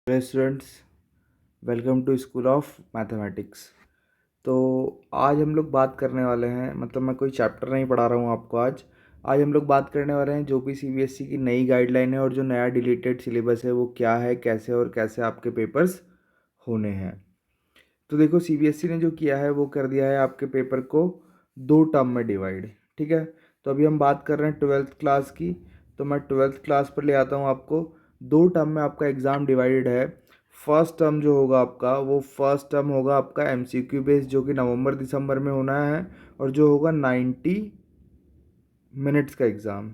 Hello students, welcome to school of mathematics. तो आज हम लोग बात करने वाले हैं, मतलब मैं कोई चैप्टर नहीं पढ़ा रहा हूँ आपको। आज हम लोग बात करने वाले हैं जो भी सीबीएसई की नई गाइडलाइन है और जो नया डिलीटेड सिलेबस है वो क्या है, कैसे और कैसे आपके पेपर्स होने हैं। तो देखो, सीबीएसई ने जो किया है वो कर दिया है आपके पेपर को दो टर्म में डिवाइड। ठीक है, तो अभी हम बात कर रहे हैं ट्वेल्थ क्लास की। तो मैं ट्वेल्थ क्लास पर ले आता हूँ आपको। दो टर्म में आपका एग्ज़ाम डिवाइडेड है। फर्स्ट टर्म जो होगा आपका, वो फर्स्ट टर्म होगा आपका एमसीक्यू बेस्ड, जो कि नवंबर दिसंबर में होना है, और जो होगा 90 मिनट्स का एग्ज़ाम।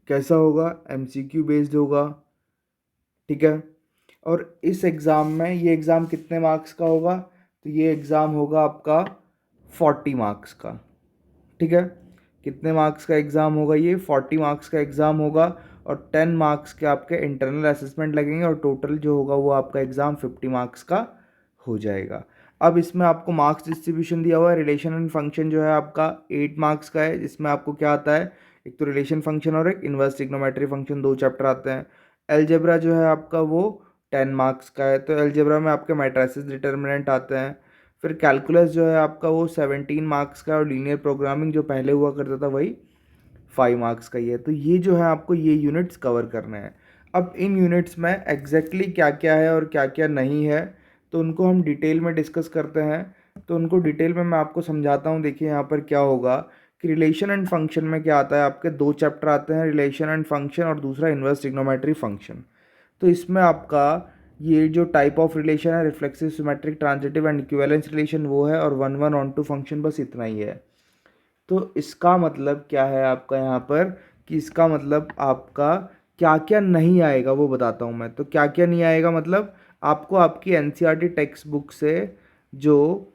कैसा होगा? एमसीक्यू बेस्ड होगा। ठीक है, और इस एग्ज़ाम में, ये एग्ज़ाम कितने मार्क्स का होगा? तो ये एग्ज़ाम होगा आपका 40 मार्क्स का। ठीक है, कितने मार्क्स का एग्ज़ाम होगा? ये 40 मार्क्स का एग्ज़ाम होगा, और 10 मार्क्स के आपके इंटरनल असेसमेंट लगेंगे, और टोटल जो होगा वो आपका एग्ज़ाम 50 मार्क्स का हो जाएगा। अब इसमें आपको मार्क्स डिस्ट्रीब्यूशन दिया हुआ है। रिलेशन एंड फंक्शन जो है आपका 8 मार्क्स का है, जिसमें आपको क्या आता है? एक तो रिलेशन फंक्शन और एक इन्वर्स ट्रिग्नोमेट्री फंक्शन, दो चैप्टर आते हैं। अलजेब्रा जो है आपका वो 10 मार्क्स का है। तो अलजेब्रा में आपके मैट्रिसेस डिटर्मिनेंट आते हैं। फिर कैलकुलस जो है आपका वो 17 मार्क्स का है, और लीनियर प्रोग्रामिंग जो पहले हुआ करता था वही 5 मार्क्स का ही है। तो ये जो है आपको ये यूनिट्स कवर करने हैं। अब इन यूनिट्स में एग्जैक्टली क्या क्या है और क्या क्या नहीं है, तो उनको हम डिटेल में डिस्कस करते हैं। तो उनको डिटेल में मैं आपको समझाता हूँ। देखिए यहाँ पर क्या होगा कि रिलेशन एंड फंक्शन में क्या आता है, आपके दो चैप्टर आते हैं, रिलेशन एंड फंक्शन और दूसरा इन्वर्स ट्रिग्नोमेट्री फंक्शन। तो इसमें आपका ये जो टाइप ऑफ रिलेशन है, reflexive, symmetric, transitive and equivalence relation, वो है, और one one onto function, बस इतना ही है। तो इसका मतलब क्या है आपका यहाँ पर, कि इसका मतलब आपका क्या क्या नहीं आएगा वो बताता हूँ मैं। तो क्या क्या नहीं आएगा मतलब, आपको आपकी एनसीईआरटी टेक्स्ट बुक से जो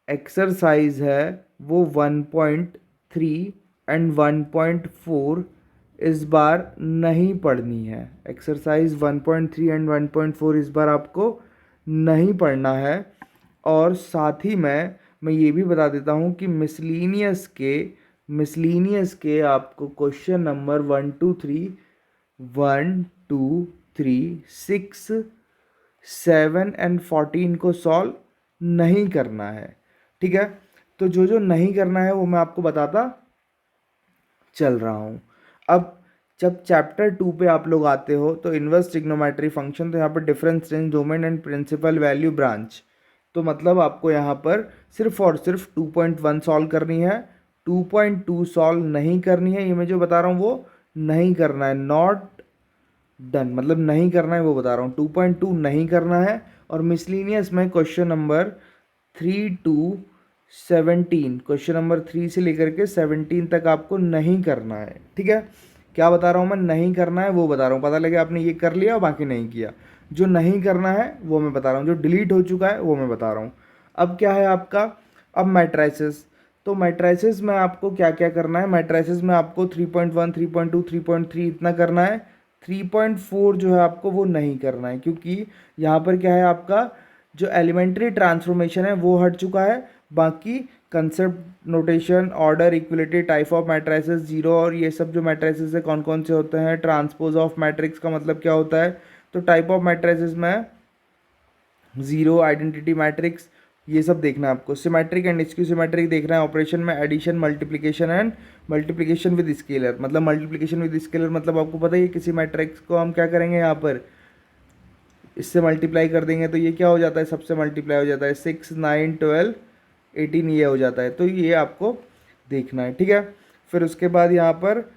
एक्सरसाइज है वो 1.3 एंड 1.4 इस बार नहीं पढ़नी है। एक्सरसाइज 1.3 एंड 1.4 इस बार आपको नहीं पढ़ना है। और साथ ही मैं ये भी बता देता हूँ कि मिसलीनियस के आपको क्वेश्चन नंबर 1 2 3 1 2 3 6 7 एंड 14 को सॉल्व नहीं करना है। ठीक है, तो जो जो नहीं करना है वो मैं आपको बताता चल रहा हूँ। अब जब चैप्टर 2 पे आप लोग आते हो तो इन्वर्स ट्रिग्नोमेट्री फंक्शन, तो यहाँ पर difference range, domain and principal value branch. तो मतलब आपको यहाँ पर सिर्फ और सिर्फ 2.1 सॉल्व करनी है, 2.2 सॉल्व नहीं करनी है। ये मैं जो बता रहा हूँ वो नहीं करना है, नॉट डन, मतलब नहीं करना है वो बता रहा हूँ। 2.2 नहीं करना है। और मिसलीनियस में क्वेश्चन नंबर 3 से लेकर के 17 तक आपको नहीं करना है। ठीक है, क्या बता रहा हूँ मैं? नहीं करना है वो बता रहा हूँ। पता लगे आपने ये कर लिया और बाकी नहीं किया। जो नहीं करना है वो मैं बता रहा हूँ, जो डिलीट हो चुका है वो मैं बता रहा हूँ। अब क्या है आपका, अब मैट्राइसेस। तो मैट्राइसेस में आपको क्या क्या करना है? मैट्राइसेस में आपको 3.1, 3.2, 3.3 इतना करना है। 3.4 जो है आपको वो नहीं करना है, क्योंकि यहाँ पर क्या है आपका, जो एलिमेंट्री ट्रांसफॉर्मेशन है वो हट चुका है। बाकी concept, notation, order, equality, type of matrices, zero, और ये सब जो मैट्रिसेस है कौन कौन से होते हैं, ट्रांसपोज ऑफ मैट्रिक्स का मतलब क्या होता है। तो टाइप ऑफ मैट्रिसेस में जीरो, आइडेंटिटी मैट्रिक्स, ये सब देखना है आपको। सिमेट्रिक एंड स्क्यू सिमेट्रिक देखना है। ऑपरेशन में addition, multiplication and multiplication with scalar, मतलब मल्टीप्लिकेशन विद स्केलर मतलब आपको पता ही है, किसी मैट्रिक्स को हम क्या करेंगे, यहाँ पर इससे मल्टीप्लाई कर देंगे तो ये क्या हो जाता है, सबसे मल्टीप्लाई हो जाता है, 6 9 12 18 ये हो जाता है। तो ये आपको देखना है। ठीक है, फिर उसके बाद यहाँ पर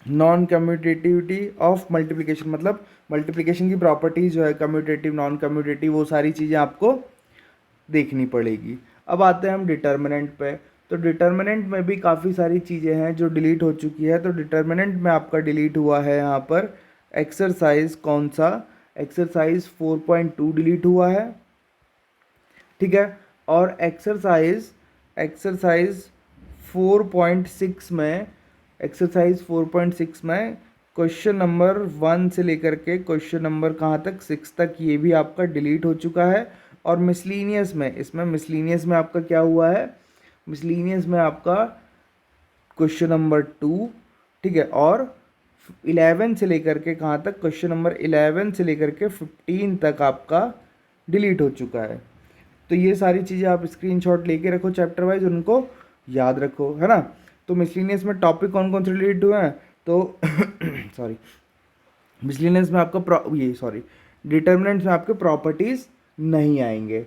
नॉन कम्यूटेटिविटी ऑफ मल्टीप्लिकेशन, मतलब मल्टीप्लिकेशन की प्रॉपर्टीज जो है, कम्यूटेटिव, नॉन कम्यूटेटिव, वो सारी चीज़ें आपको देखनी पड़ेगी। अब आते हैं हम डिटर्मिनेंट पे। तो डिटर्मिनेंट में भी काफ़ी सारी चीज़ें हैं जो डिलीट हो चुकी है। तो डिटर्मिनेंट में आपका डिलीट हुआ है यहाँ पर एक्सरसाइज, कौन सा? एक्सरसाइज 4.2 डिलीट हुआ है। ठीक है, और एक्सरसाइज 4.6 में, क्वेश्चन नंबर 1 से लेकर के क्वेश्चन नंबर कहाँ तक, 6 तक, ये भी आपका डिलीट हो चुका है। और मिसलीनियस में, इसमें मिसलीनियस में आपका क्या हुआ है? मिसलीनियस में आपका क्वेश्चन नंबर 2, ठीक है, और 11 से लेकर के कहाँ तक, क्वेश्चन नंबर 11 से लेकर के 15 तक आपका डिलीट हो चुका है। तो ये सारी चीज़ें आप स्क्रीनशॉट लेके रखो चैप्टर वाइज, उनको याद रखो, है ना। तो मिसलिनियस में टॉपिक कौन कौन से रिलेटेड हुए हैं, तो सॉरी, मिसलिनियस में आपका डिटर्मिनेंट्स में आपके प्रॉपर्टीज़ नहीं आएंगे,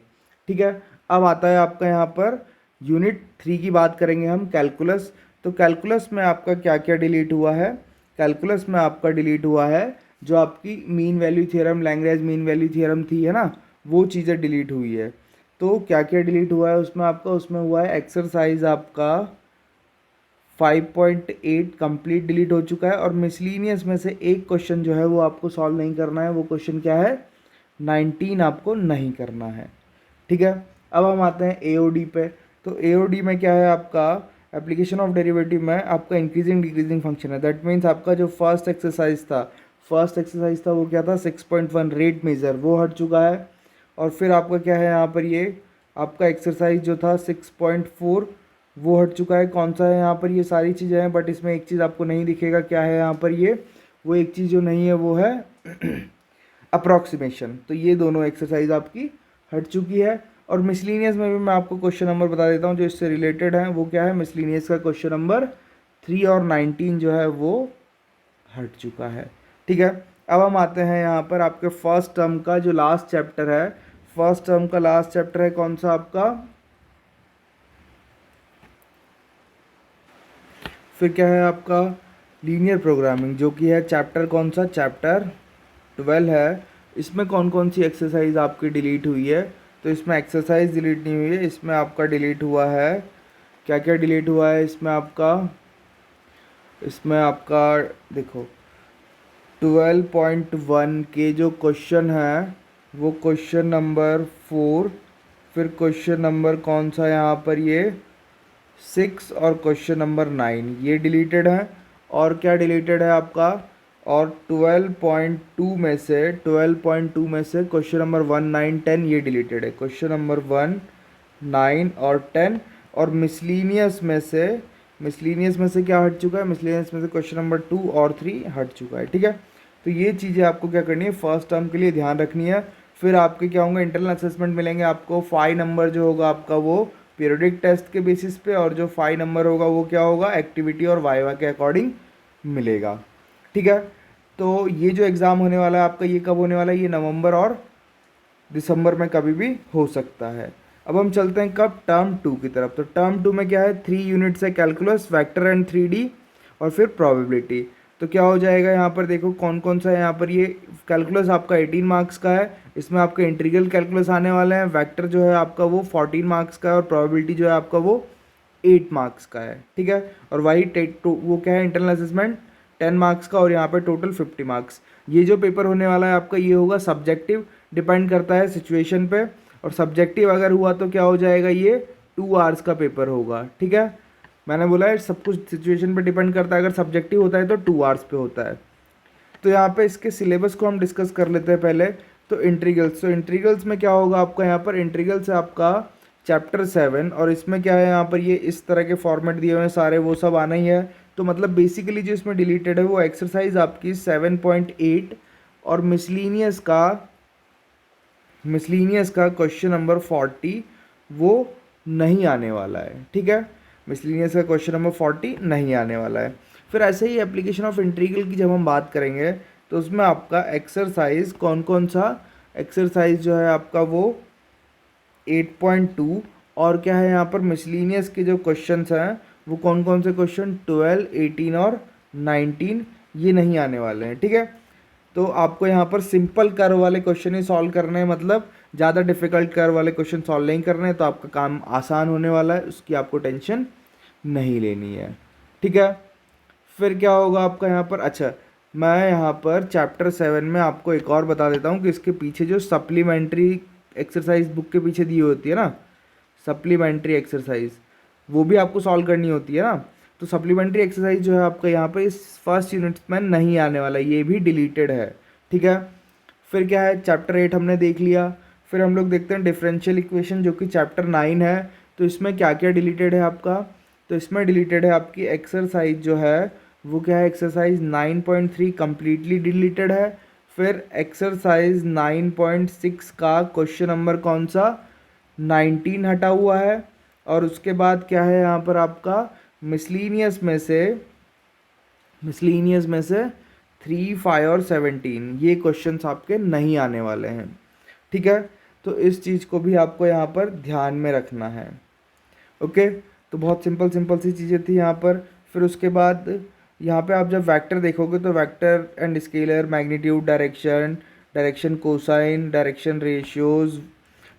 ठीक है। अब आता है आपका यहाँ पर यूनिट 3 की बात करेंगे हम, कैलकुलस। तो कैलकुलस में आपका क्या क्या डिलीट हुआ है, कैलकुलस में आपका डिलीट हुआ है जो आपकी mean value theorem, Lagrange mean value theorem थी, है ना, वो चीज़ें डिलीट हुई है। तो क्या क्या डिलीट हुआ है उसमें आपका, उसमें हुआ है एक्सरसाइज आपका 5.8 कंप्लीट डिलीट हो चुका है, और मिसलीनियस में से एक क्वेश्चन जो है वो आपको सॉल्व नहीं करना है, वो क्वेश्चन क्या है, 19 आपको नहीं करना है, ठीक है। अब हम आते हैं एओडी पे। तो एओडी में क्या है आपका, एप्लीकेशन ऑफ डेरिवेटिव में आपका इंक्रीजिंग डिक्रीजिंग फंक्शन है। दैट मीन्स आपका जो फर्स्ट एक्सरसाइज था वो क्या था, 6.1 रेट मेजर, वो हट चुका है। और फिर आपका क्या है यहाँ पर, ये आपका एक्सरसाइज जो था 6.4 वो हट चुका है। कौन सा है यहाँ पर, ये सारी चीज़ें हैं, बट इसमें एक चीज़ आपको नहीं दिखेगा, क्या है यहाँ पर, ये वो एक चीज़ जो नहीं है वो है अप्रॉक्सीमेशन। तो ये दोनों एक्सरसाइज आपकी हट चुकी है। और मिसलीनियस में भी मैं आपको क्वेश्चन नंबर बता देता हूँ जो इससे रिलेटेड है, वो क्या है, मिसलीनियस का क्वेश्चन नंबर 3 और 19 जो है वो हट चुका है, ठीक है। अब हम आते हैं यहाँ पर आपके फर्स्ट टर्म का जो लास्ट चैप्टर है, फर्स्ट टर्म का लास्ट चैप्टर है कौन सा आपका, फिर क्या है आपका लीनियर प्रोग्रामिंग, जो कि है चैप्टर कौन सा, चैप्टर 12 है। इसमें कौन कौन सी एक्सरसाइज आपकी डिलीट हुई है, तो इसमें एक्सरसाइज डिलीट नहीं हुई है, इसमें आपका डिलीट हुआ है, क्या क्या डिलीट हुआ है इसमें आपका देखो 12.1 के जो क्वेश्चन है वो क्वेश्चन नंबर 4, फिर क्वेश्चन नंबर कौन सा यहाँ पर, ये 6 और क्वेश्चन नंबर 9 ये डिलीटेड है। और क्या डिलीटेड है आपका, और 12.2 में से क्वेश्चन नंबर 1, 9, 10 ये डिलीटेड है, क्वेश्चन नंबर 1, 9 और 10। और मिसलीनियस में से क्या हट चुका है, मिसलीनियस में से क्वेश्चन नंबर 2 और 3 हट चुका है, ठीक है। तो ये चीज़ें आपको क्या करनी है, फर्स्ट टर्म के लिए ध्यान रखनी है। फिर आपके क्या होंगे, इंटरनल असेसमेंट मिलेंगे आपको, 5 नंबर जो होगा आपका वो पीरियडिक टेस्ट के बेसिस पे, और जो 5 नंबर होगा वो क्या होगा, एक्टिविटी और वाइवा के अकॉर्डिंग मिलेगा, ठीक है। तो ये जो एग्ज़ाम होने वाला है आपका, ये कब होने वाला है, ये नवंबर और दिसंबर में कभी भी हो सकता है। अब हम चलते हैं कब, टर्म 2 की तरफ। तो टर्म 2 में क्या है, 3 यूनिट्स है, कैलकुलस, वेक्टर एंड 3D, और फिर प्रोबेबिलिटी। तो क्या हो जाएगा यहाँ पर, देखो कौन कौन सा है यहाँ पर, ये कैलकुलस आपका 18 मार्क्स का है, इसमें आपके इंटीग्रल कैलकुलस आने वाले हैं, वेक्टर जो है आपका वो 14 मार्क्स का है, और प्रोबेबिलिटी जो है आपका वो 8 मार्क्स का है, ठीक है। और वही वो क्या है, इंटरनल असेसमेंट 10 मार्क्स का, और यहाँ पर टोटल 50 मार्क्स। ये जो पेपर होने वाला है आपका, ये होगा सब्जेक्टिव, डिपेंड करता है सिचुएशन पे, और सब्जेक्टिव अगर हुआ तो क्या हो जाएगा, ये 2 आवर्स का पेपर होगा, ठीक है। मैंने बोला है सब कुछ सिचुएशन पे डिपेंड करता है, अगर सब्जेक्टिव होता है तो 2 आवर्स पे होता है। तो यहाँ पे इसके सिलेबस को हम डिस्कस कर लेते हैं पहले। तो इंट्रीगल्स में क्या होगा आपका, यहाँ पर इंट्रीगल्स है आपका चैप्टर 7, और इसमें क्या है यहाँ पर, ये इस तरह के फॉर्मेट दिए हुए हैं सारे, वो सब आना ही है। तो मतलब बेसिकली जो इसमें डिलीटेड है वो एक्सरसाइज आपकी 7.8 और मिसलीनियस का क्वेश्चन नंबर 40 वो नहीं आने वाला है, ठीक है। मिसलीनियस का क्वेश्चन नंबर 40 नहीं आने वाला है। फिर ऐसे ही एप्लीकेशन ऑफ इंटीग्रल की जब हम बात करेंगे तो उसमें आपका एक्सरसाइज कौन कौन सा, एक्सरसाइज जो है आपका वो 8.2, और क्या है यहाँ पर मिसलीनियस के जो क्वेश्चंस हैं वो कौन कौन से क्वेश्चन, 12, 18 और 19 ये नहीं आने वाले हैं, ठीक है। तो आपको यहाँ पर सिंपल कर्व वाले क्वेश्चन ही सॉल्व करने हैं, मतलब ज़्यादा डिफिकल्ट कर्व वाले क्वेश्चन सॉल्व नहीं करने हैं, तो आपका काम आसान होने वाला है, उसकी आपको टेंशन नहीं लेनी है, ठीक है। फिर क्या होगा आपका यहाँ पर, अच्छा मैं यहाँ पर चैप्टर 7 में आपको एक और बता देता हूँ कि इसके पीछे जो सप्लीमेंट्री एक्सरसाइज बुक के पीछे दी होती है ना, सप्लीमेंट्री एक्सरसाइज वो भी आपको सॉल्व करनी होती है ना। तो सप्लीमेंट्री एक्सरसाइज जो है आपका यहाँ पे इस फर्स्ट यूनिट में नहीं आने वाला, ये भी डिलीटेड है, ठीक है। फिर क्या है, चैप्टर 8 हमने देख लिया। फिर हम लोग देखते हैं डिफरेंशियल इक्वेशन जो कि चैप्टर 9 है। तो इसमें क्या क्या डिलीटेड है आपका, तो इसमें डिलीटेड है आपकी एक्सरसाइज जो है वो क्या है, एक्सरसाइज 9.3 कम्प्लीटली डिलीटेड है। फिर एक्सरसाइज 9.6 का क्वेश्चन नंबर कौन सा, 19 हटा हुआ है। और उसके बाद क्या है यहाँ पर आपका मिसलीनियस में से 3, 5 और 17 ये क्वेश्चंस आपके नहीं आने वाले हैं। ठीक है, तो इस चीज़ को भी आपको यहाँ पर ध्यान में रखना है। ओके, तो बहुत सिंपल सिंपल सी चीज़ें थी यहाँ पर। फिर उसके बाद यहाँ पे आप जब वेक्टर देखोगे तो vector and scalar, magnitude, direction cosine, direction ratios,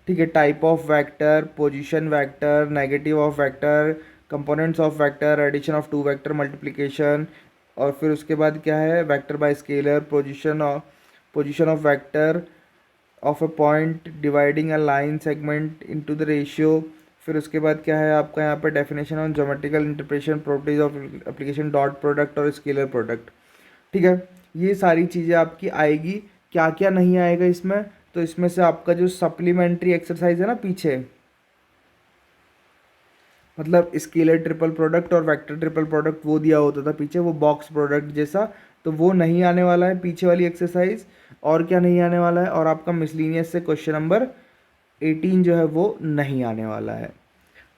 ठीक है, type of vector, position vector, negative of vector, components of vector, addition of two vector, multiplication. और फिर उसके बाद क्या है, vector by scalar, position of vector of a point dividing a line segment into the ratio. फिर उसके बाद क्या है आपका यहाँ पे definition on geometrical interpretation, properties of application, dot product और स्केलर प्रोडक्ट। ठीक है, ये सारी चीज़ें आपकी आएगी। क्या क्या नहीं आएगा इसमें, तो इसमें से आपका जो सप्लीमेंट्री एक्सरसाइज है ना पीछे, मतलब स्केलर ट्रिपल प्रोडक्ट और वेक्टर ट्रिपल प्रोडक्ट वो दिया होता था पीछे, वो बॉक्स प्रोडक्ट जैसा, तो वो नहीं आने वाला है पीछे वाली एक्सरसाइज। और क्या नहीं आने वाला है, और आपका मिसलीनियस से क्वेश्चन नंबर 18 जो है वो नहीं आने वाला है।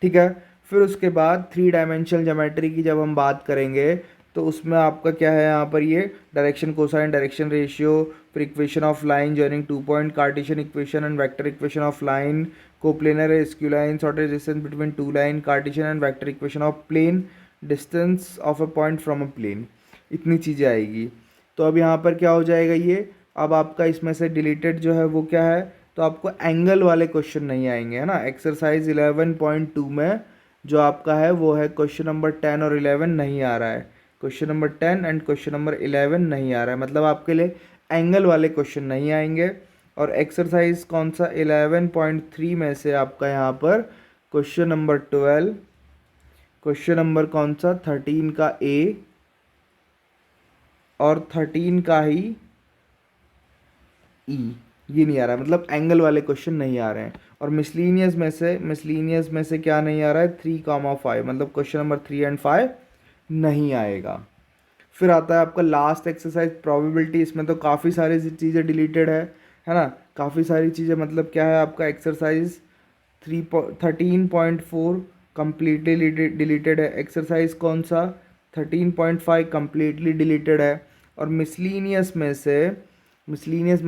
ठीक है, फिर उसके बाद 3 डायमेंशनल ज्योमेट्री की जब हम बात करेंगे तो उसमें आपका क्या है यहाँ पर, ये डायरेक्शन कोसाइन, डायरेक्शन रेशियो, फिर equation of line joining 2 point, Cartesian equation and vector equation of line, coplanar skew line, shortest distance between two line, Cartesian and vector equation of plane, distance of a point from a plane. इतनी चीज़ें आएगी। तो अब यहाँ पर क्या हो जाएगा ये, अब आपका इसमें से डिलीटेड जो है वो क्या है, तो आपको एंगल वाले क्वेश्चन नहीं आएंगे, है ना। एक्सरसाइज 11.2 में जो आपका है वो है क्वेश्चन नंबर 10 और 11 नहीं आ रहा है, question number 10 and question number 11 नहीं आ रहा है, मतलब आपके लिए एंगल वाले क्वेश्चन नहीं आएंगे। और एक्सरसाइज कौन सा, 11.3 में से आपका यहाँ पर क्वेश्चन नंबर 12, क्वेश्चन नंबर कौन सा 13 का ए और 13 का ही ई, ये नहीं आ रहा है, मतलब एंगल वाले क्वेश्चन नहीं आ रहे हैं। और मिसलीनियस में से क्या नहीं आ रहा है, 3, 5, मतलब क्वेश्चन नंबर 3 एंड 5 नहीं आएगा। फिर आता है आपका लास्ट एक्सरसाइज प्रोबेबिलिटी, इसमें तो काफ़ी सारी चीज़ें डिलीटेड है ना, काफ़ी सारी चीज़ें, मतलब क्या है आपका एक्सरसाइज 13.4 कम्प्लीटली डिलीटेड है, एक्सरसाइज कौन सा 13.5 कम्प्लीटली डिलीटेड है। और मिसलीनियस में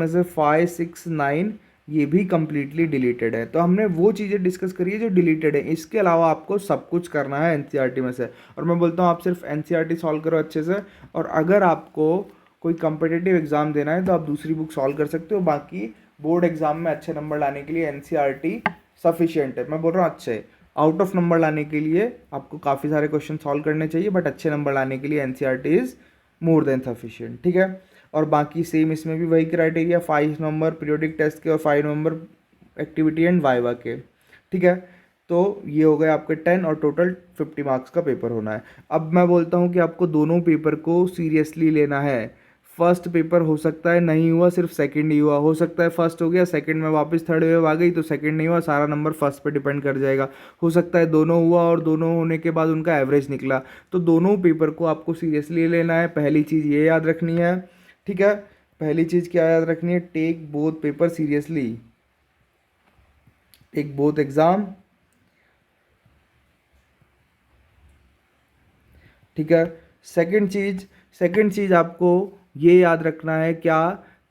से 5, 6, 9 ये भी कम्प्लीटली डिलीटेड है। तो हमने वो चीज़ें डिस्कस करी है जो डिलीटेड है, इसके अलावा आपको सब कुछ करना है एनसीईआरटी में से। और मैं बोलता हूँ आप सिर्फ एनसीईआरटी सॉल्व करो अच्छे से, और अगर आपको कोई कम्पिटिटिव एग्ज़ाम देना है तो आप दूसरी बुक सॉल्व कर सकते हो। बाकी बोर्ड एग्ज़ाम में अच्छे नंबर लाने के लिए एनसीईआरटी सफिशिएंट है। मैं बोल रहा हूँ अच्छे, आउट ऑफ नंबर लाने के लिए आपको काफ़ी सारे क्वेश्चन सॉल्व करने चाहिए, बट अच्छे नंबर लाने के लिए NCERT is more than sufficient. ठीक है, और बाकी सेम इसमें भी वही क्राइटेरिया, 5 नवंबर पीरियोडिक टेस्ट के और 5 नवंबर एक्टिविटी एंड वाइवा के। ठीक है, तो ये हो गए आपके 10 और टोटल 50 मार्क्स का पेपर होना है। अब मैं बोलता हूँ कि आपको दोनों पेपर को सीरियसली लेना है। फर्स्ट पेपर हो सकता है नहीं हुआ, सिर्फ सेकंड ही हुआ, हो सकता है फर्स्ट हो गया, सेकंड में वापस थर्ड वेव आ गई तो सेकंड नहीं हुआ, सारा नंबर फर्स्ट पे डिपेंड कर जाएगा। हो सकता है दोनों हुआ और दोनों होने के बाद उनका एवरेज निकला। तो दोनों पेपर को आपको सीरियसली लेना है, पहली चीज़ ये याद रखनी है। ठीक है, पहली चीज़ क्या याद रखनी है, take both paper seriously, take both exam. ठीक है, सेकंड चीज़ आपको ये याद रखना है क्या,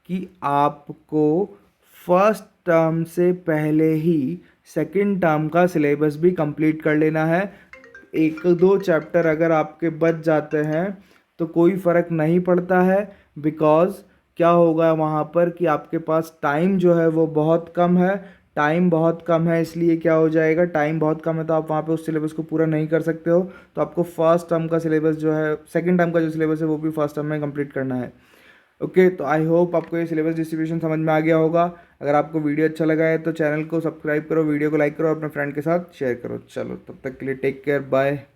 कि आपको फर्स्ट टर्म से पहले ही सेकंड टर्म का सिलेबस भी कंप्लीट कर लेना है। 1-2 चैप्टर अगर आपके बच जाते हैं तो कोई फ़र्क नहीं पड़ता है, बिकॉज़ क्या होगा वहाँ पर कि आपके पास टाइम जो है वो बहुत कम है। टाइम बहुत कम है इसलिए क्या हो जाएगा, टाइम बहुत कम है तो आप वहाँ पे उस सिलेबस को पूरा नहीं कर सकते हो। तो आपको फर्स्ट टर्म का सिलेबस जो है, सेकंड टर्म का जो सिलेबस है वो भी फर्स्ट टर्म में कंप्लीट करना है। ओके, तो आई होप आपको ये सिलेबस डिस्ट्रीब्यूशन समझ में आ गया होगा। अगर आपको वीडियो अच्छा लगा है तो चैनल को सब्सक्राइब करो, वीडियो को लाइक करो, अपने फ्रेंड के साथ शेयर करो। चलो तब तक के लिए टेक केयर, बाय।